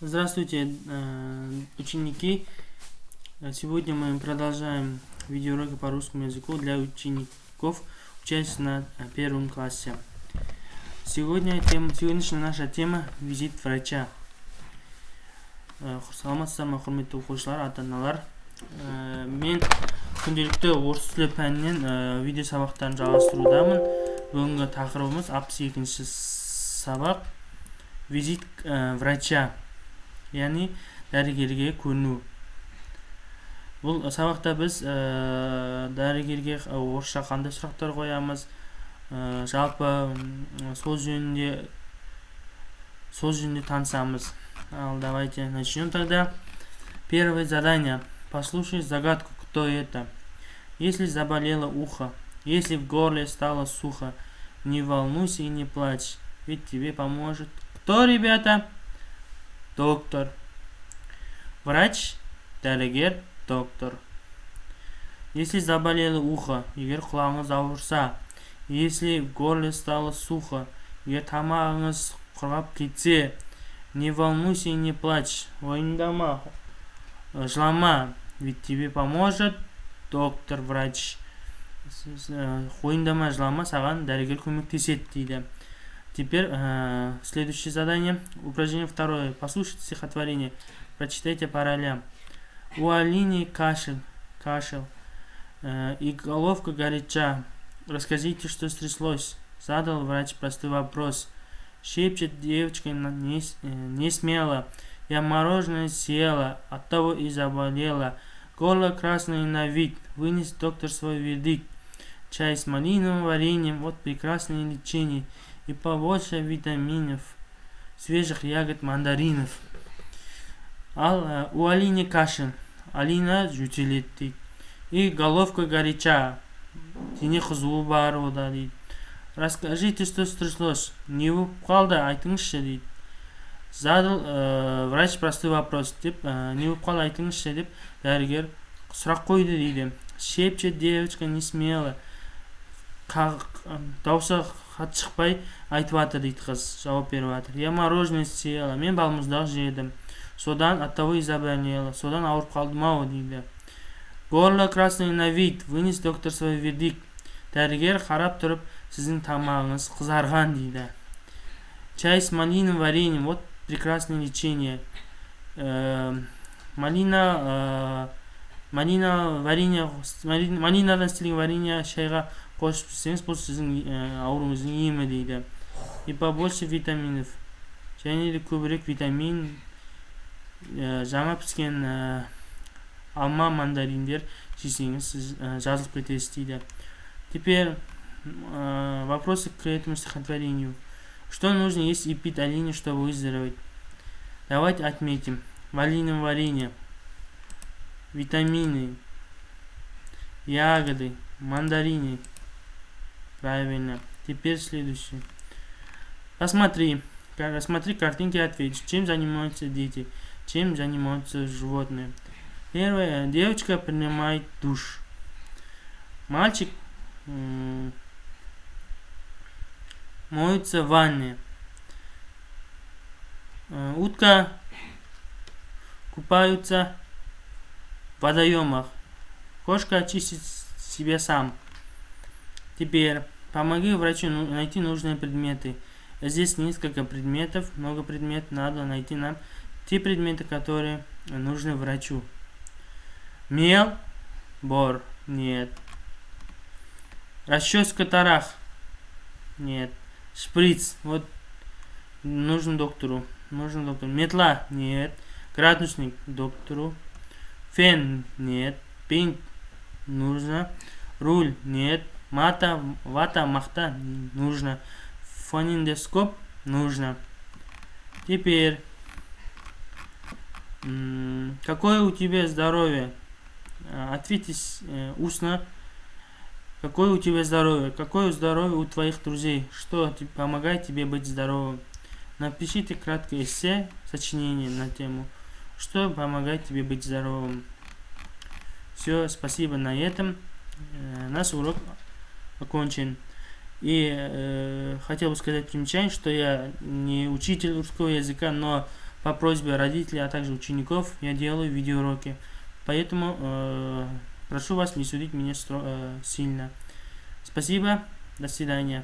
Здравствуйте, ученики! Сегодня мы продолжаем видеоуроки по русскому языку для учеников, учащихся на первом классе. Сегодняшняя наша тема – визит врача. Саламатсыздар, құрметті оқушылар, ата-аналар. Мен күнделікті орыс тілі пәнінен видео сабақтарын жалғастырудамын. Бүгінгі тақырыбымыз 62-ші сабақ – визит врача. Яғни дәрігерге көріну. Бұл сабақта біз дәрігерге орысша қандай сұрақтар қоямыз, жалпы сол жөнінде танысамыз. Давайте начнем тогда. Первое задание. Послушай загадку, кто это. Если заболело ухо, если в горле стало сухо, не волнуйся и не плачь, ведь тебе поможет. Кто, ребята? Доктор. Врач, дәрігер, доктор. Если заболело ухо, егер құлағыңыз ауырса, если в горле стало сухо, егер тамағыңыз құрғап кетсе, не волнуйся и не плачь, уайымдама, жылама, ведь тебе поможет доктор, врач. Уайымдама, жылама, саған дәрігер көмектеседі дейді. Теперь следующее задание. Упражнение второе. Послушайте стихотворение. Прочитайте по ролям. У Алины кашель, и головка горяча. Расскажите, что стряслось. Задал врач простой вопрос. Шепчет девочка не смело. Я мороженое съела, оттого и заболела. Горло красное на вид. Вынес доктор свой вердикт. Чай с малиновым вареньем, вот прекрасное лечение. И побольше витаминов, свежих ягод, мандаринов. У Алины кашель. Алина жөтеледі. И головка горяча. Дене қызуы бар ода дейді. Расскажите, что стряслось. Не болып қалды, айтыңызшы дейді. Задал врач простой вопрос деп, не болып қалды, айтыңызшы деп дәрігер сұрақ қойды дейді. Шепчет девочка не смело. Даусы хат шықпай айтып жатыр дейді қыз, жауап беріп жатыр. Я мороженое съела, мен балмұздақ жедім. Содан оттого и заболела, содан ауырып қалдым ау дейді. Горло красное на вид, вынес доктор свой вердикт. Дәрігер қарап тұрып, сіздің тамағыңыз қызарған дейді. Чай с малиновым вареньем, вот прекрасное лечение. Малинадан істелген варенье шайға қосып ішсеңіз, бұл сіздің ауруыңыздың емі дейді. И побольше витаминов. Және де көбірек витамин, жаңа піскен алма, мандариндер жесеңіз, сіз жазылып кетесіз дейді. Теперь вопросы к этому стихотворению. Что нужно есть и пить Алине, чтобы выздороветь? Давайте отметим. Малиновое варенье, витамины, ягоды, мандарины. Правильно. Теперь следующее. Рассмотри картинки и ответь. Чем занимаются дети? Чем занимаются животные? Первое. Девочка принимает душ. Мальчик моется в ванне. Утка купаются в водоемах. Кошка очистит себя сам. Теперь помоги врачу найти нужные предметы. Здесь несколько предметов, много предметов, надо найти нам те предметы, которые нужны врачу. Мел, бор, нет. Расческа тарах, нет. Шприц, вот нужен доктору. Метла, нет. Градусник доктору. Фен, нет. Пинт нужно. Руль, нет. Вата, махта нужно. Фонендоскоп нужно. Теперь, какое у тебя здоровье? Ответьте устно. Какое у тебя здоровье? Какое здоровье у твоих друзей? Что помогает тебе быть здоровым? Напишите краткое эссе, сочинение на тему, что помогает тебе быть здоровым. Все, спасибо на этом. Наш урок окончен. И хотел бы сказать примечание, что я не учитель русского языка, но по просьбе родителей, а также учеников я делаю видеоуроки. Поэтому прошу вас не судить меня сильно. Спасибо, до свидания.